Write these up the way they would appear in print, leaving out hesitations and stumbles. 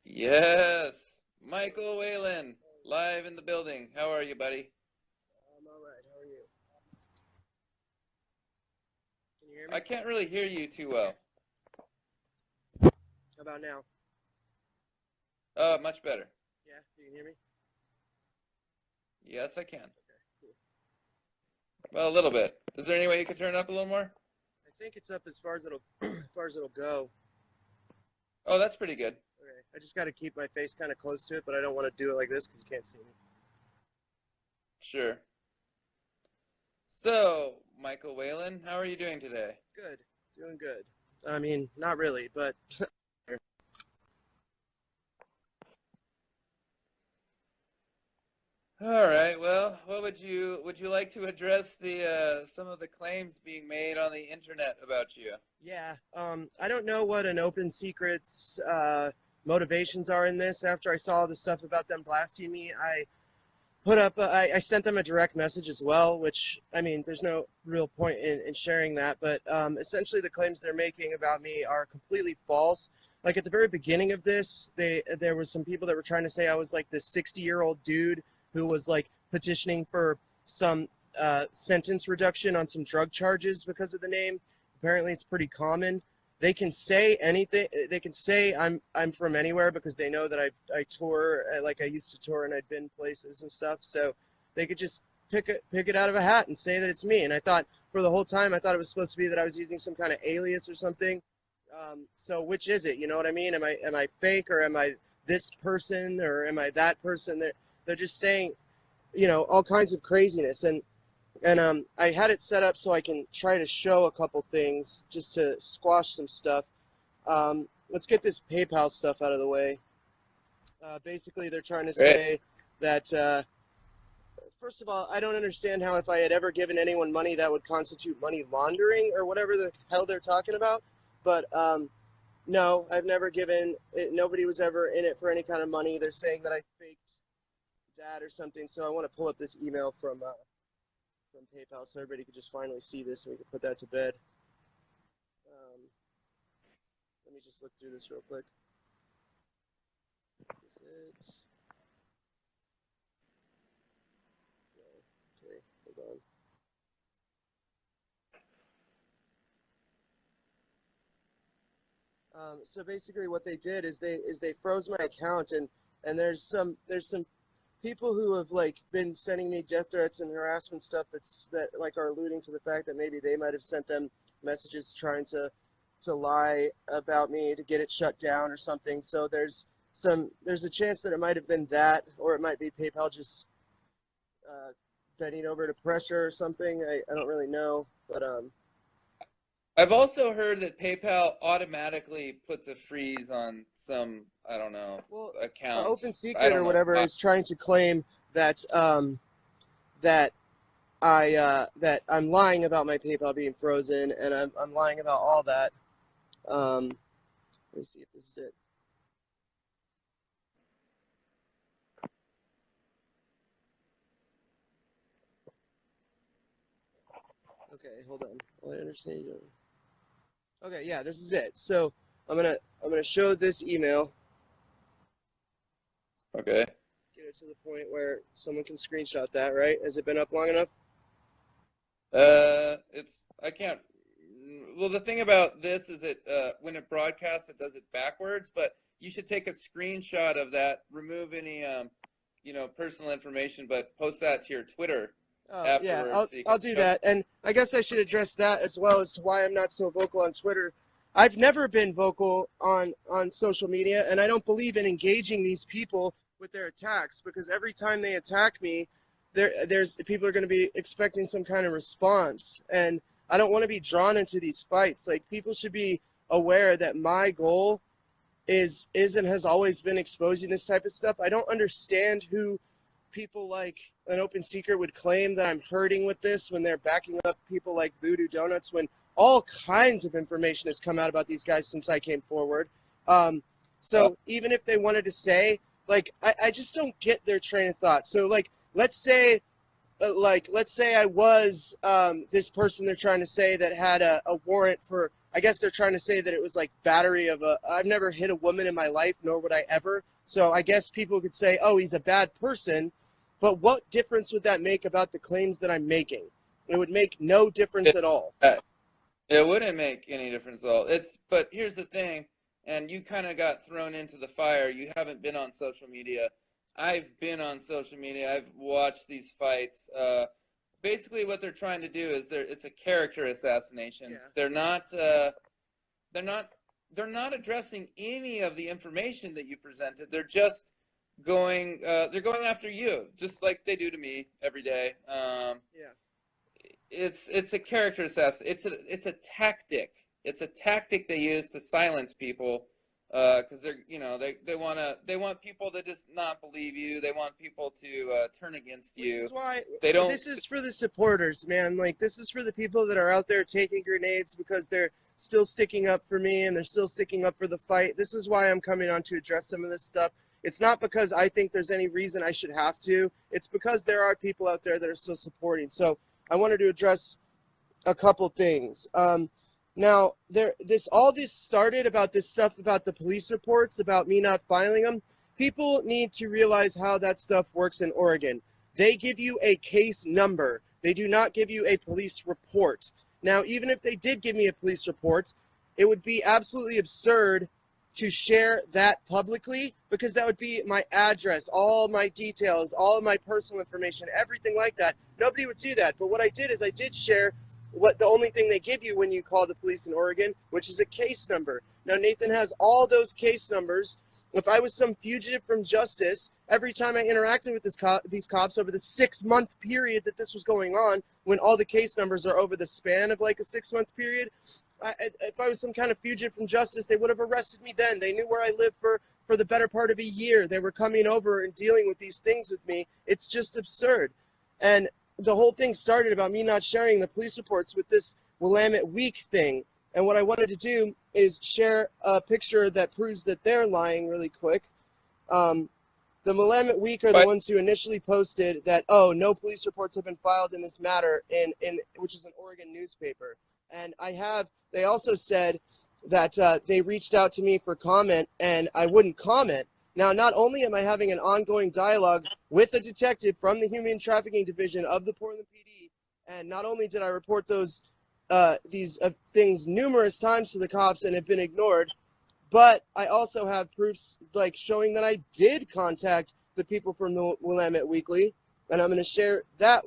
Yes, Michael Whalen, live in the building. How are you, buddy? I'm all right. How are you? Can you hear I me? can't really hear you too well. How about now? Much better. Yeah, you can hear me? Yes, I can. Okay, cool. Well, a little bit. Is there any way you could turn it up a little more? I think it's up as far as it'll as far as it'll go. Oh, that's pretty good. Okay. I just got to keep my face kind of close to it, but I don't want to do it like this because you can't see me. Sure. So, Michael Whalen, how are you doing today? Good. Doing good. I mean, not really, but All right. Well, what would you like to address the some of the claims being made on the internet about you? yeah. I don't know what an open secret's motivations are in this. After I saw the stuff about them blasting me, I sent them a direct message as well, which, I mean, there's no real point in sharing that, but essentially the claims they're making about me are completely false. Like at the very beginning of this, there was some people that were trying to say I was like this 60-year-old dude who was like petitioning for some sentence reduction on some drug charges because of the name. Apparently it's pretty common. They can say anything. They can say I'm from anywhere because they know that I tour, like I used to tour and I'd been places and stuff. So they could just pick it out of a hat and say that it's me. And I thought for the whole time I thought it was supposed to be that I was using some kind of alias or something. So which is it? You know what I mean? Am I fake, or am I this person, or am I that person? They're just saying, all kinds of craziness. And I had it set up so I can try to show a couple things just to squash some stuff. Let's get this PayPal stuff out of the way. Basically, they're trying to Great. say that, first of all, I don't understand how if I had ever given anyone money that would constitute money laundering or whatever the hell they're talking about. But no, I've never given it. Nobody was ever in it for any kind of money. They're saying that I faked that or something. So I want to pull up this email from PayPal so everybody could just finally see this and we can put that to bed. Let me just look through this real quick. Is this it? No. Okay, hold on. So basically what they did is they froze my account, and there's some people who have like been sending me death threats and harassment stuff that like are alluding to the fact that maybe they might have sent them messages trying to lie about me to get it shut down or something. So there's a chance that it might have been that, or it might be PayPal just bending over to pressure or something. I don't really know, but I've also heard that PayPal automatically puts a freeze on some, I don't know, well, accounts. Open I Secret or don't know whatever why. is trying to claim that that that I'm lying about my PayPal being frozen, and I'm lying about all that. Let me see if this is it. Okay, hold on. Oh, I understand you. Okay, yeah, this is it. So I'm gonna show this email. Okay. Get it to the point where someone can screenshot that. Right? Has it been up long enough? I can't. Well, the thing about this is when it broadcasts, it does it backwards. But you should take a screenshot of that, remove any personal information, but post that to your Twitter Oh yeah, afterwards, I'll so you I'll can do show. that, and I guess I should address that as well as why I'm not so vocal on Twitter. I've never been vocal on social media, and I don't believe in engaging these people with their attacks because every time they attack me, there's people are going to be expecting some kind of response, and I don't want to be drawn into these fights. Like people should be aware that my goal is and has always been exposing this type of stuff. I don't understand who people like an open secret would claim that I'm hurting with this when they're backing up people like Voodoo Donuts when all kinds of information has come out about these guys since I came forward. Um, Uh, so even if they wanted to say, like, I just don't get their train of thought. So like, let's say I was this person they're trying to say that had a warrant for I guess they're trying to say that it was like battery of a, I've never hit a woman in my life, nor would I ever. So I guess people could say, oh, he's a bad person. But what difference would that make about the claims that I'm making? It would make no difference at all. It wouldn't make any difference at all. But here's the thing, and you kind of got thrown into the fire. You haven't been on social media. I've been on social media. I've watched these fights. Basically, what they're trying to do is it's a character assassination. Yeah. They're not addressing any of the information that you presented. They're just going after you, just like they do to me every day. Yeah. It's a character assassination. It's a tactic. It's a tactic they use to silence people, because they want people to just not believe you. They want people to turn against you. Which is why they don't. This is for the supporters, man. Like, this is for the people that are out there taking grenades because they're still sticking up for me and they're still sticking up for the fight. This is why I'm coming on to address some of this stuff. It's not because I think there's any reason I should have to. It's because there are people out there that are still supporting. So I wanted to address a couple things. Now, all this started about this stuff about the police reports, about me not filing them. People need to realize how that stuff works in Oregon. They give you a case number. They do not give you a police report. Now, even if they did give me a police report, it would be absolutely absurd to share that publicly, because that would be my address, all my details, all of my personal information, everything like that. Nobody would do that. But what I did is I did share the only thing they give you when you call the police in Oregon, which is a case number. Now, Nathan has all those case numbers. If I was some fugitive from justice, every time I interacted with these cops over the 6-month period that this was going on, when all the case numbers are over the span of like a 6-month period, if I was some kind of fugitive from justice, they would have arrested me then. They knew where I lived for the better part of a year. They were coming over and dealing with these things with me. It's just absurd. And the whole thing started about me not sharing the police reports with this Willamette Week thing. And what I wanted to do is share a picture that proves that they're lying really quick. The Willamette Week are the ones who initially posted that, oh, no police reports have been filed in this matter, which is an Oregon newspaper. And they also said that they reached out to me for comment and I wouldn't comment. Now, not only am I having an ongoing dialogue with a detective from the Human Trafficking Division of the Portland PD, and not only did I report these things numerous times to the cops and have been ignored, but I also have proofs like showing that I did contact the people from the Willamette Weekly, and I'm going to share that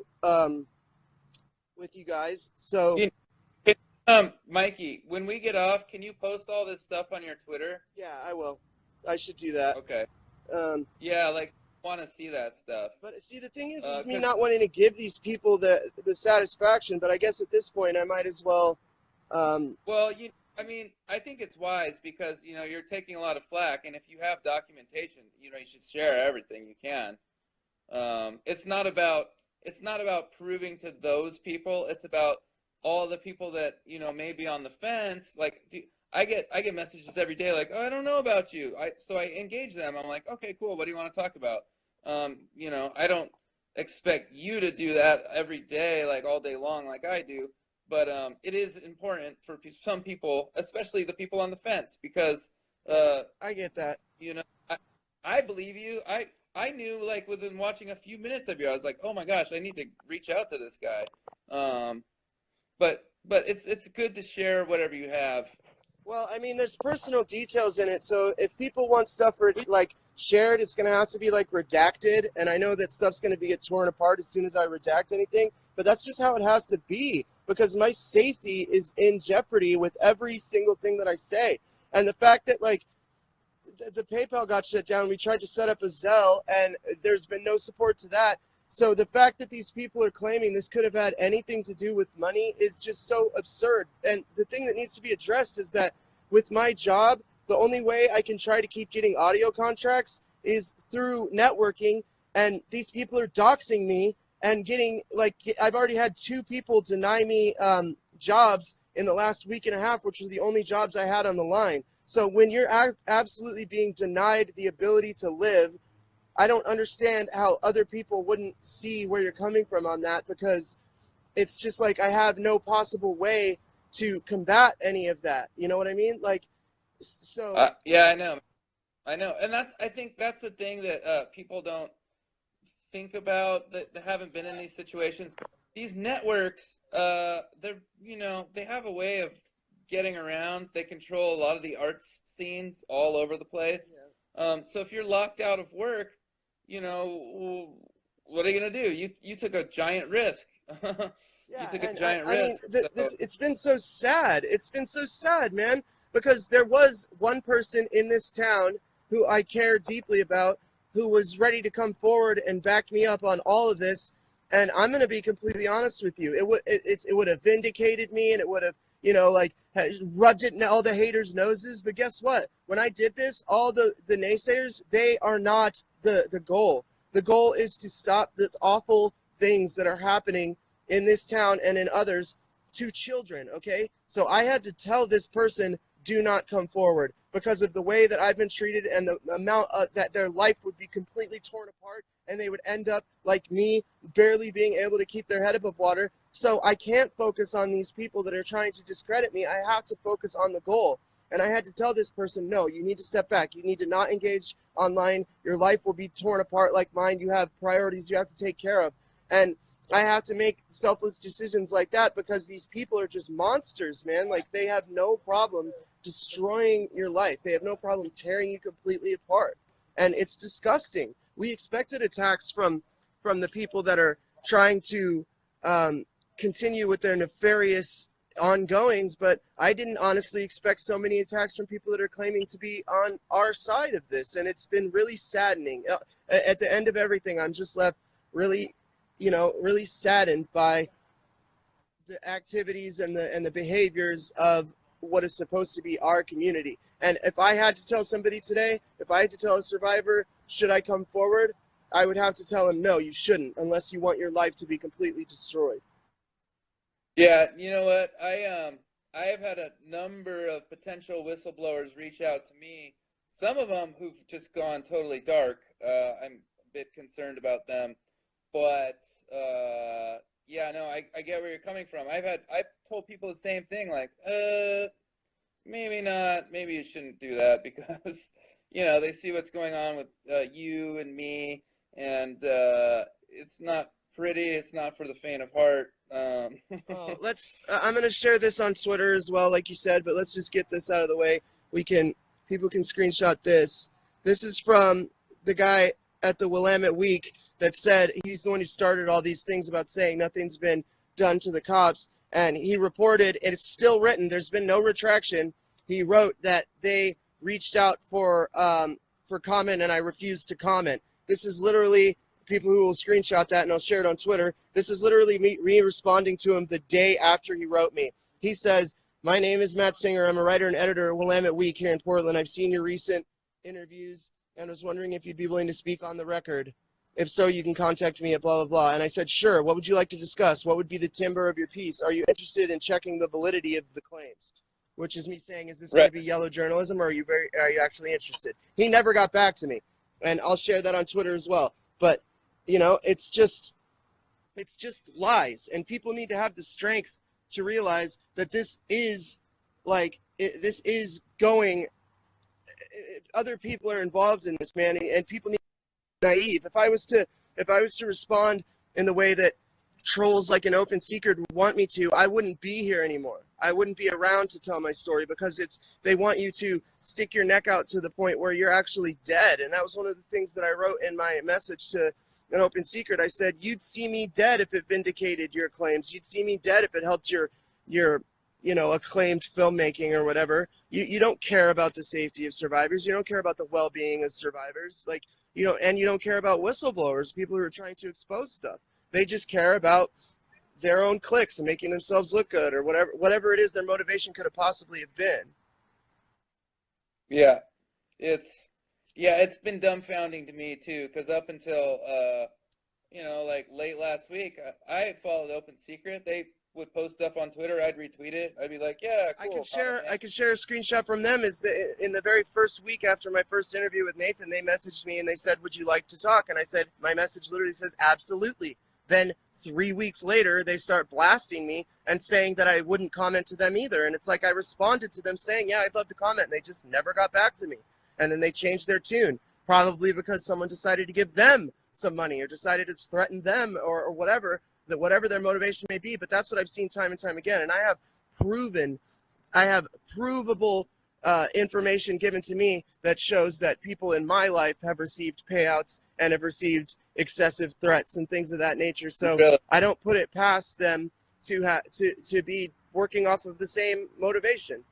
with you guys. So, Mikey, when we get off, can you post all this stuff on your Twitter? Yeah, I will. I should do that. Okay. Yeah, like, want to see that stuff. But see, the thing is me not wanting to give these people the satisfaction. But I guess at this point, I might as well. Well, I think it's wise because you're taking a lot of flack, and if you have documentation, you should share everything you can. It's not about proving to those people. It's about all the people that may be on the fence. Like, I get messages every day like, oh, I don't know about you. So I engage them. I'm like, okay, cool. What do you want to talk about? I don't expect you to do that every day, like all day long, like I do. But it is important for some people, especially the people on the fence, because I get that. I believe you. I knew, like, within watching a few minutes of you, I was like, oh my gosh, I need to reach out to this guy. But it's good to share whatever you have. Well, I mean, there's personal details in it, so if people want stuff shared, it's going to have to be like redacted, and I know that stuff's going to get torn apart as soon as I redact anything, but that's just how it has to be, because my safety is in jeopardy with every single thing that I say. And the fact that, like, the PayPal got shut down, we tried to set up a Zelle, and there's been no support to that. So the fact that these people are claiming this could have had anything to do with money is just so absurd. And the thing that needs to be addressed is that with my job, the only way I can try to keep getting audio contracts is through networking. And these people are doxing me and getting, like, I've already had 2 people deny me jobs in the last week and a half, which were the only jobs I had on the line. So when you're absolutely being denied the ability to live, I don't understand how other people wouldn't see where you're coming from on that, because it's just like I have no possible way to combat any of that. You know what I mean? Like, so Yeah, I know, and I think that's the thing that people don't think about that haven't been in these situations. These networks, they have a way of getting around. They control a lot of the arts scenes all over the place. So if you're locked out of work, what are you gonna do? You took a giant risk. You yeah, took a and giant I mean, risk. So, it's been so sad. It's been so sad, man, because there was one person in this town who I care deeply about, who was ready to come forward and back me up on all of this. And I'm going to be completely honest with you. It would have vindicated me, and it would have, like rubbed it in all the haters' noses. But guess what? When I did this, all the naysayers, they are not the goal. The goal is to stop the awful things that are happening in this town and in others to children, okay? So I had to tell this person, do not come forward, because of the way that I've been treated and the amount that their life would be completely torn apart, and they would end up like me, barely being able to keep their head above water. So I can't focus on these people that are trying to discredit me. I have to focus on the goal. And I had to tell this person, no, you need to step back. You need to not engage online. Your life will be torn apart like mine. You have priorities you have to take care of. And I have to make selfless decisions like that, because these people are just monsters, man. Like, they have no problem destroying your life. They have no problem tearing you completely apart. And it's disgusting. We expected attacks from the people that are trying to continue with their nefarious ongoings, but I didn't honestly expect so many attacks from people that are claiming to be on our side of this. And it's been really saddening. At the end of everything, I'm just left really really saddened by the activities and the behaviors of what is supposed to be our community. And if I had to tell somebody today, if I had to tell a survivor, should I come forward, I would have to tell him, no, you shouldn't, unless you want your life to be completely destroyed. yeah, you know what? I have had a number of potential whistleblowers reach out to me. Some of them who've just gone totally dark. I'm a bit concerned about them. But yeah, no, I get where you're coming from. I've told people the same thing, like, maybe not, maybe you shouldn't do that, because they see what's going on with you and me, and it's not pretty. It's not for the faint of heart. Well, I'm going to share this on Twitter as well, like you said, but let's just get this out of the way. People can screenshot this. This is from the guy at the Willamette Week that said he's the one who started all these things about saying nothing's been done to the cops. And he reported, and it's still written, there's been no retraction. He wrote that they reached out for comment, and I refused to comment. This is literally, people who will screenshot that, and I'll share it on Twitter. This is literally me responding to him the day after he wrote me. He says, my name is Matt Singer. I'm a writer and editor at Willamette Week here in Portland. I've seen your recent interviews and was wondering if you'd be willing to speak on the record. If so, you can contact me at blah, blah, blah. And I said, sure. What would you like to discuss? What would be the timbre of your piece? Are you interested in checking the validity of the claims? Which is me saying, is this going to be yellow journalism, or are you actually interested? He never got back to me. And I'll share that on Twitter as well. But, it's just lies. And people need to have the strength to realize that this is going, other people are involved in this, man, and people need to be naive. If I was to respond in the way that trolls like an open secret would want me to, I wouldn't be here anymore. I wouldn't be around to tell my story, because they want you to stick your neck out to the point where you're actually dead. And that was one of the things that I wrote in my message to an open secret. I said, you'd see me dead if it vindicated your claims. You'd see me dead if it helped your acclaimed filmmaking or whatever. You don't care about the safety of survivors. You don't care about the well-being of survivors. And you don't care about whistleblowers, people who are trying to expose stuff. They just care about their own clicks and making themselves look good, or whatever it is their motivation could have possibly have been. Yeah, it's been dumbfounding to me too, because up until like late last week, I had followed Open Secret. They would post stuff on Twitter. I'd retweet it. I'd be like, yeah, cool. I could share a screenshot from them. In the very first week after my first interview with Nathan, they messaged me and they said, would you like to talk? And I said, my message literally says, absolutely. Then 3 weeks later, they start blasting me and saying that I wouldn't comment to them either. And it's like I responded to them saying, yeah, I'd love to comment. And they just never got back to me. And then they changed their tune, probably because someone decided to give them some money or decided to threaten them or whatever, that whatever their motivation may be. But that's what I've seen time and time again. And I have provable information given to me that shows that people in my life have received payouts and have received excessive threats and things of that nature. So Really? I don't put it past them to be working off of the same motivation.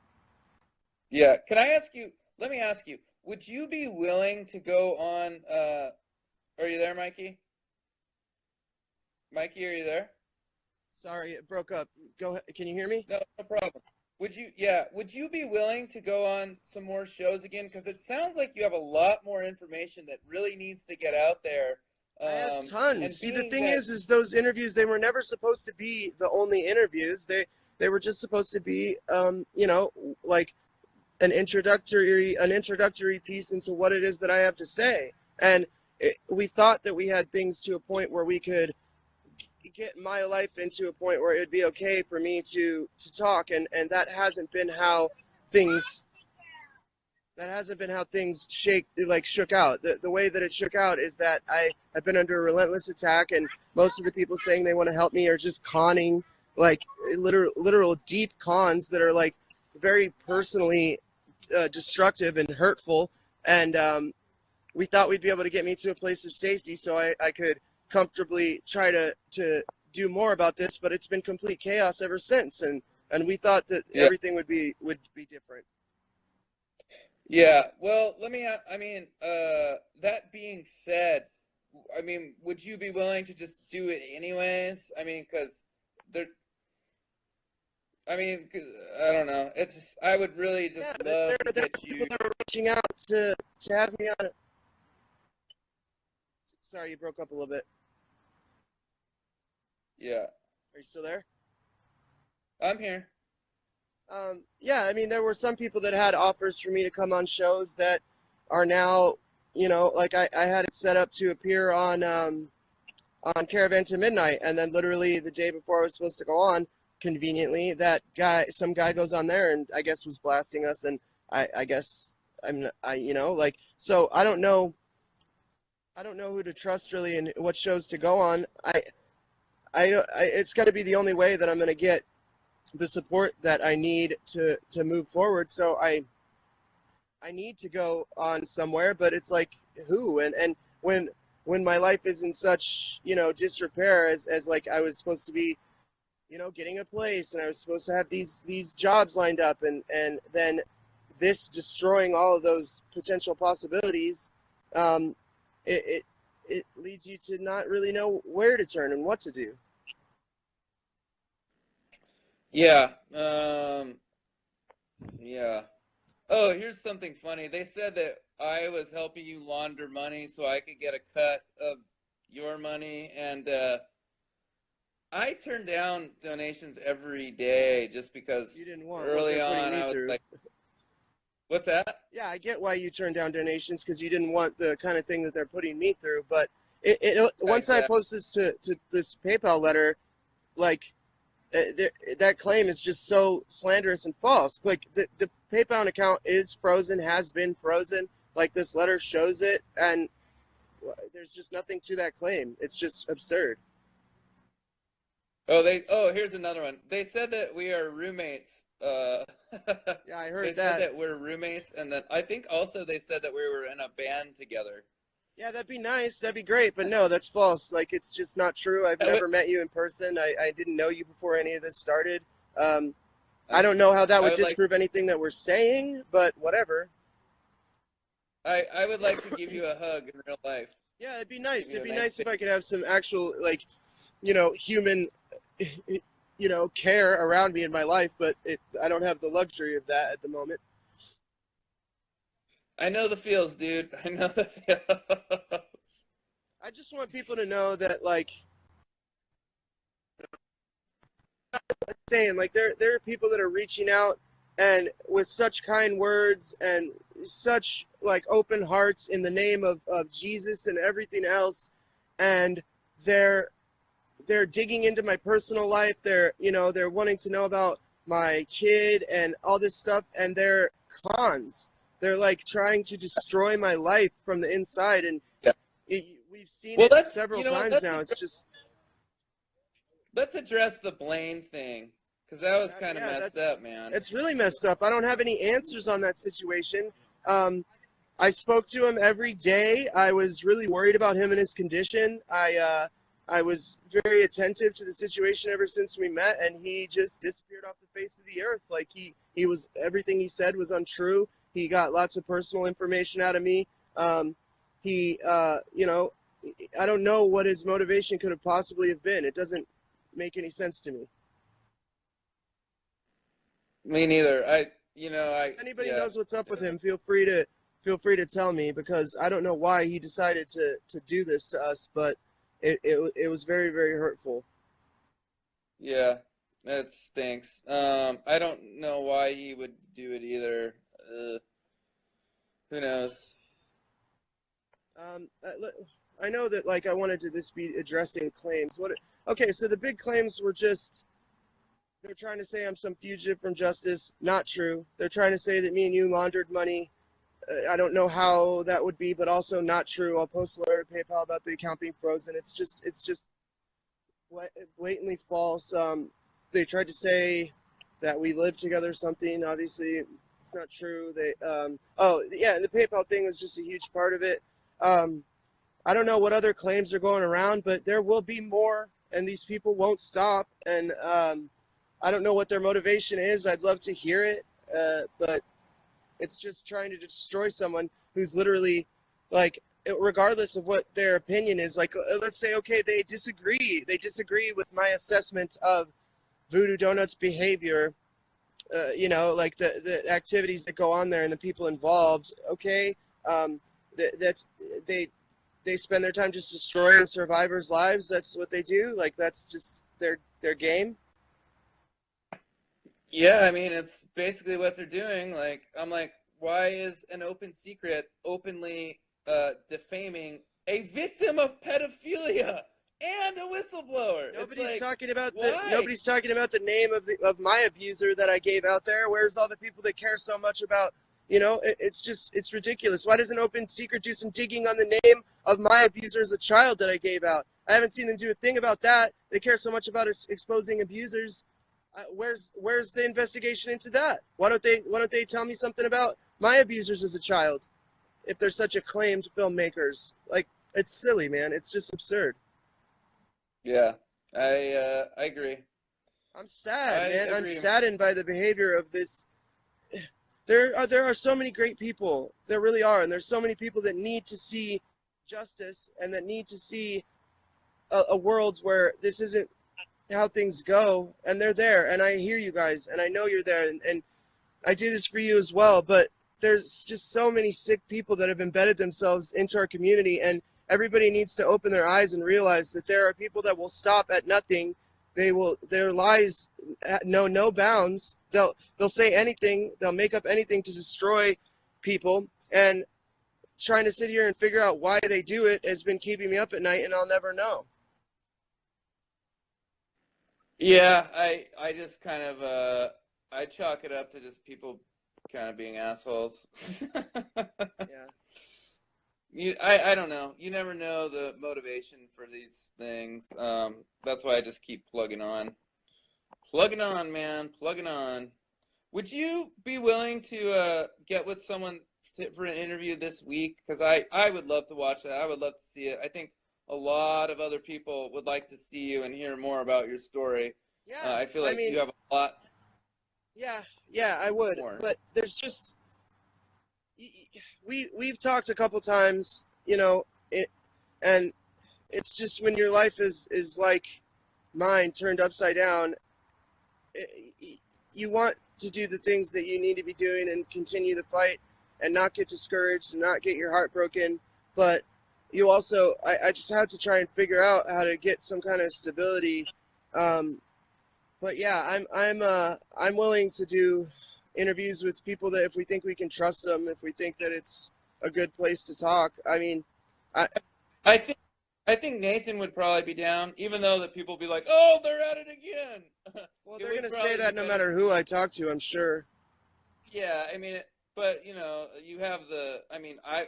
Yeah. Let me ask you, would you be willing to go on, are you there, Mikey? Mikey, are you there? Sorry, it broke up. Go ahead. Can you hear me? No, no problem. Would you be willing to go on some more shows again? Because it sounds like you have a lot more information that really needs to get out there. I have And tons. See, the being thing that, is those interviews, they were never supposed to be the only interviews. They were just supposed to be, like an introductory piece into what it is that I have to say. And we thought that we had things to a point where we could get my life into a point where it'd be okay for me to talk, and that hasn't been how things shook out. The way that it shook out is that I have been under a relentless attack, and most of the people saying they want to help me are just conning, like literal deep cons that are like very personally destructive and hurtful. And we thought we'd be able to get me to a place of safety so I could comfortably try to do more about this, but it's been complete chaos ever since. And we thought that everything would be different. Yeah, well, that being said, would you be willing to just do it anyways? I don't know. I would really just love to get you. People that are reaching out to have me on it. Sorry, you broke up a little bit. Yeah. Are you still there? I'm here. Yeah, there were some people that had offers for me to come on shows that are now, like I had it set up to appear on Caravan to Midnight, and then literally the day before I was supposed to go on, conveniently, some guy goes on there and I guess was blasting us, and I guess so I don't know who to trust really and what shows to go on. It's got to be the only way that I'm going to get the support that I need to move forward. So I need to go on somewhere, but it's like who? And when my life is in such, disrepair as like I was supposed to be, getting a place, and I was supposed to have these jobs lined up, and then this destroying all of those potential possibilities, it leads you to not really know where to turn and what to do. Yeah. Yeah. Oh, here's something funny. They said that I was helping you launder money so I could get a cut of your money, and I turned down donations every day just because You didn't want early what they're on putting me I was through. like, what's that? Yeah, I get why you turned down donations, because you didn't want the kind of thing that they're putting me through. But once I post this to this PayPal letter, like that claim is just so slanderous and false. Like the PayPal account is frozen, has been frozen. Like this letter shows it, and there's just nothing to that claim. It's just absurd. Here's another one. They said that we are roommates. Yeah, I heard They that. said that we're roommates, and then I think also they said that we were in a band together. Yeah, that'd be nice. That'd be great. But no, that's false. Like, it's just not true. I've never met you in person. I didn't know you before any of this started. I don't know how that would disprove anything that we're saying, but whatever. I would like to give you a hug in real life. Yeah, it'd be nice. It'd be nice nice if I could have some actual, like, human, care around me in my life, but I don't have the luxury of that at the moment. I know the feels, dude. I know the feels. I just want people to know that, like, saying, like, there are people that are reaching out and with such kind words and such, like, open hearts in the name of Jesus and everything else, and they're they're digging into my personal life. They're wanting to know about my kid and all this stuff, and they're cons. They're like trying to destroy my life from the inside, and Yeah. we've seen Well, it several times now. It's just let's address the Blaine thing, because that was kind of yeah, messed up, man. it's really messed up. I don't have any answers on that situation. I spoke to him every day. I was really worried about him and his condition. I was very attentive to the situation ever since we met, and he just disappeared off the face of the earth. Like he was, everything he said was untrue. He got lots of personal information out of me. I don't know what his motivation could have possibly have been. It doesn't make any sense to me. Me neither. If anybody knows what's up with him, feel free to tell me, because I don't know why he decided to do this to us, but it was very, very hurtful. Yeah, that stinks. I don't know why he would do it either. Who knows? I know that, like, I wanted to this be addressing claims. Okay, so the big claims were just, they're trying to say I'm some fugitive from justice. Not true. They're trying to say that me and you laundered money. I don't know how that would be, but also not true. I'll post a letter to PayPal about the account being frozen. It's just blatantly false. They tried to say that we lived together or something. Obviously, it's not true. And the PayPal thing was just a huge part of it. I don't know what other claims are going around, but there will be more, and these people won't stop. And I don't know what their motivation is. I'd love to hear it, but it's just trying to destroy someone who's literally, like, regardless of what their opinion is. Like, let's say, okay, they disagree with my assessment of Voodoo Donuts behavior, like the activities that go on there and the people involved. Okay, they spend their time just destroying survivors' lives. That's what they do. Like, that's just their game. Yeah, I mean, it's basically what they're doing. Like, I'm like, why is an open secret openly defaming a victim of pedophilia and a whistleblower? Nobody's talking about the name of my abuser that I gave out there. Where's all the people that care so much about? It's ridiculous. Why doesn't Open Secret do some digging on the name of my abuser as a child that I gave out? I haven't seen them do a thing about that. They care so much about exposing abusers. Where's the investigation into that? Why don't they tell me something about my abusers as a child? If they're such acclaimed filmmakers, like, it's silly, man. It's just absurd. Yeah, I agree. I'm sad, man. I'm saddened by the behavior of this. There are so many great people. There really are, and there's so many people that need to see justice and that need to see a world where this isn't how things go, and they're there, and I hear you guys, and I know you're there, and I do this for you as well. But there's just so many sick people that have embedded themselves into our community, and everybody needs to open their eyes and realize that there are people that will stop at nothing. Their lies know no bounds. They'll say anything, they'll make up anything to destroy people, and trying to sit here and figure out why they do it has been keeping me up at night, and I'll never know. Yeah, I just kind of I chalk it up to just people kind of being assholes. Yeah. I don't know. You never know the motivation for these things. That's why I just keep plugging on. Plugging on, man. Plugging on. Would you be willing to get with someone for an interview this week? Because I would love to watch that. I would love to see it. I think a lot of other people would like to see you and hear more about your story. Yeah, I feel like you have a lot. Yeah, I would. More. But there's just, we've talked a couple times, and it's just when your life is like mine, turned upside down. You want to do the things that you need to be doing and continue the fight and not get discouraged and not get your heart broken. But you also, I just have to try and figure out how to get some kind of stability. But yeah, I'm willing to do interviews with people that, if we think we can trust them, if we think that it's a good place to talk. I mean, I I think Nathan would probably be down, even though that people be like, "Oh, they're at it again." Well, It they're would gonna say probably be that no better. matter who I talk to, I'm sure. Yeah, I mean, but you know, you have the. I mean, I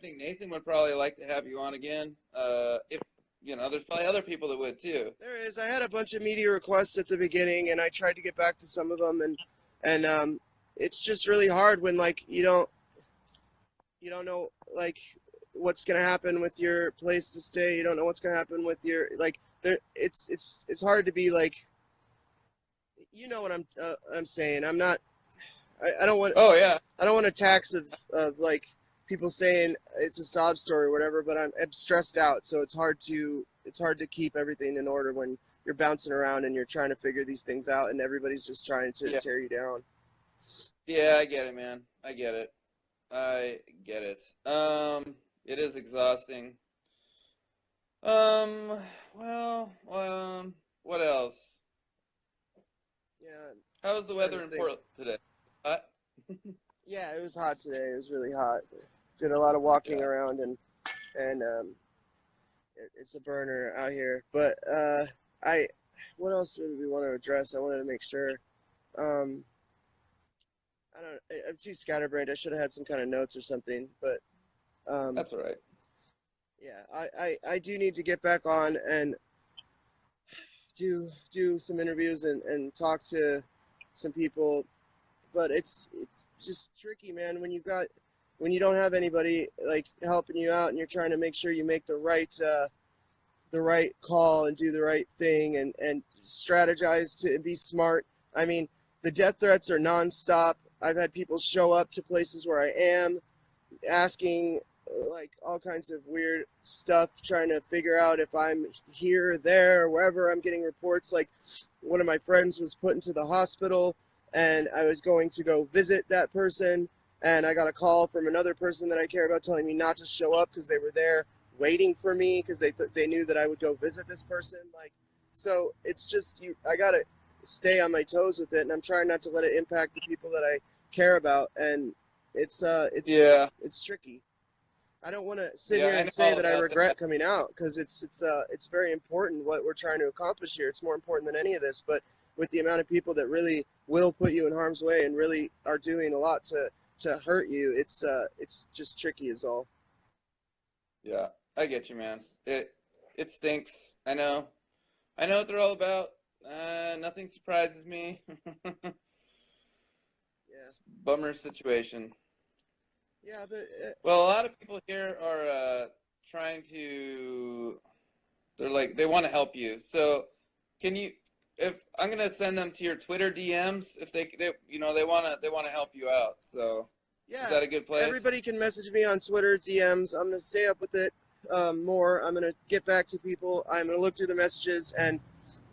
think Nathan would probably like to have you on again. If you know, there's probably other people that would too. There is. I had a bunch of media requests at the beginning, and I tried to get back to some of them, and it's just really hard when like you don't know like what's gonna happen with your place to stay. You don't know what's gonna happen with your like there. It's hard to be like, you know what I'm saying. I'm not. I don't want. Oh yeah, I don't want attacks of like people saying it's a sob story or whatever, but I'm stressed out, so it's hard to keep everything in order when you're bouncing around and you're trying to figure these things out, and everybody's just trying to yeah, tear you down. yeah. I get it, man. I get it. I get it. It is exhausting. Um, well, what else? Yeah, How was the trying weather to in think. Portland today? Hot? Yeah, it was hot today. It was really hot. Did a lot of walking Yeah. around and it's a burner out here. But I, what else did we want to address? I wanted to make sure. Um, I don't. I'm too scatterbrained. I should have had some kind of notes or something. But That's all right. yeah, I do need to get back on and do some interviews and talk to some people. But it's just tricky, man. When you don't have anybody like helping you out, and you're trying to make sure you make the right call and do the right thing and strategize to and be smart. I mean, the death threats are nonstop. I've had people show up to places where I am, asking like all kinds of weird stuff, trying to figure out if I'm here, there, wherever. I'm getting reports like one of my friends was put into the hospital, and I was going to go visit that person, and I got a call from another person that I care about telling me not to show up because they were there waiting for me because they knew that I would go visit this person. Like, so it's just I gotta stay on my toes with it, and I'm trying not to let it impact the people that I care about, and Yeah, it's tricky. I don't want to sit yeah, here I and know say all that I about regret that. coming out because it's very important what we're trying to accomplish here. It's more important than any of this. But with the amount of people that really will put you in harm's way and really are doing a lot to hurt you, it's just tricky is all. Yeah, I get you, man. It stinks. I know what they're all about. Nothing surprises me. Yeah, Bummer situation. yeah, but Well, a lot of people here are trying to. They're like they want to help you. So, can you? If I'm gonna send them to your Twitter DMs, if they they wanna help you out. So, is yeah, that a good place? everybody can message me on Twitter DMs. I'm gonna stay up with it more. I'm gonna get back to people. I'm gonna look through the messages and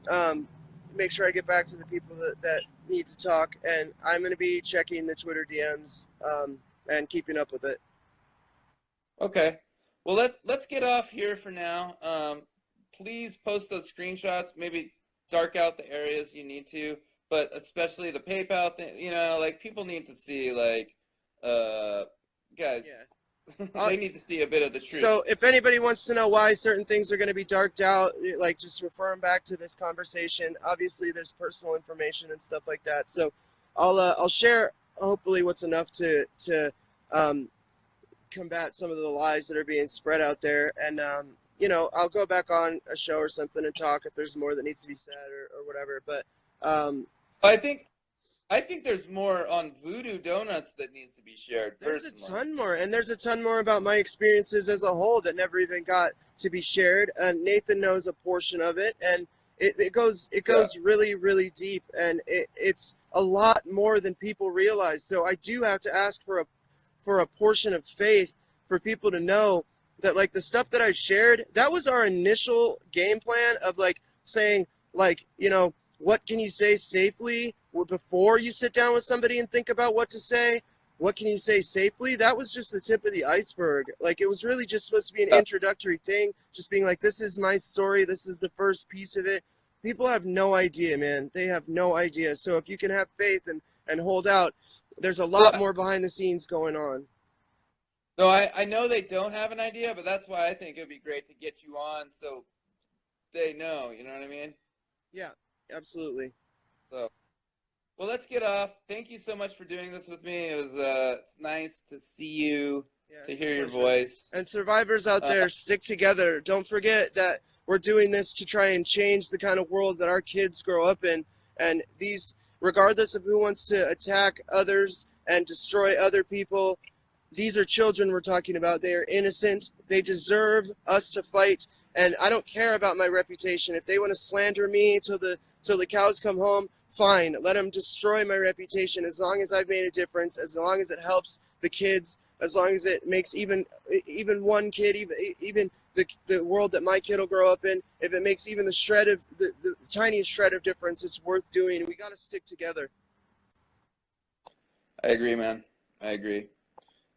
um, make sure I get back to the people that need to talk. And I'm going to be checking the Twitter DMs and keeping up with it. Okay. Well, let's get off here for now. Please post those screenshots. Maybe dark out the areas you need to, but especially the PayPal thing. You know, like people need to see, like, uh, guys, Yeah. they need to see a bit of the truth. So if anybody wants to know why certain things are going to be darked out, like just refer them back to this conversation. Obviously, there's personal information and stuff like that. So I'll share hopefully what's enough to um, combat some of the lies that are being spread out there. And, I'll go back on a show or something and talk if there's more that needs to be said or whatever. But um, I think I think there's more on Voodoo Donuts that needs to be shared there's a personally. ton more, and there's a ton more about my experiences as a whole that never even got to be shared. Nathan knows a portion of it, and it goes Yeah. really really deep, and it's a lot more than people realize. So I do have to ask for a portion of faith for people to know that like the stuff that I shared, that was our initial game plan of like saying like what can you say safely before you sit down with somebody and think about what to say. What can you say safely? That was just the tip of the iceberg. Like it was really just supposed to be an Yeah. introductory thing, just being like, this is my story, this is the first piece of it. People have no idea, man. They have no idea. So if you can have faith and hold out, there's a lot Well, more behind the scenes going on. No, I know they don't have an idea, but that's why I think it'd be great to get you on so they know. You know what I mean? Yeah, absolutely. So, well, let's get off. Thank you so much for doing this with me. It was it's nice to see you, Yeah, to it's a hear your pleasure. voice. And survivors out Uh, there, stick together. Don't forget that we're doing this to try and change the kind of world that our kids grow up in. And these, regardless of who wants to attack others and destroy other people, these are children we're talking about. They are innocent. They deserve us to fight. And I don't care about my reputation. If they want to slander me till the cows come home, fine. Let them destroy my reputation. As long as I've made a difference, as long as it helps the kids, as long as it makes even one kid, even the world that my kid will grow up in, if it makes even the tiniest shred of difference, it's worth doing. We got to stick together. I agree, man. I agree.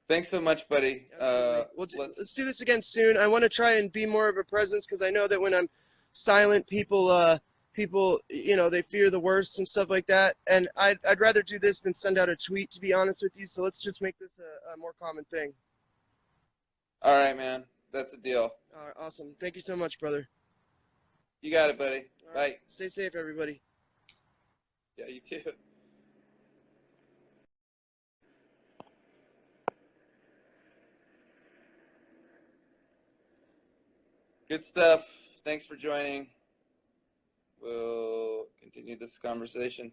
Thanks so much, buddy. Absolutely. Let's do this again soon. I want to try and be more of a presence because I know that when I'm silent, people, they fear the worst and stuff like that. And I'd rather do this than send out a tweet, to be honest with you. So let's just make this a more common thing. All right, man. That's a deal. All right, awesome. Thank you so much, brother. You got it, buddy. All Bye. right. Stay safe, everybody. Yeah, you too. Good stuff. Thanks for joining. We'll continue this conversation.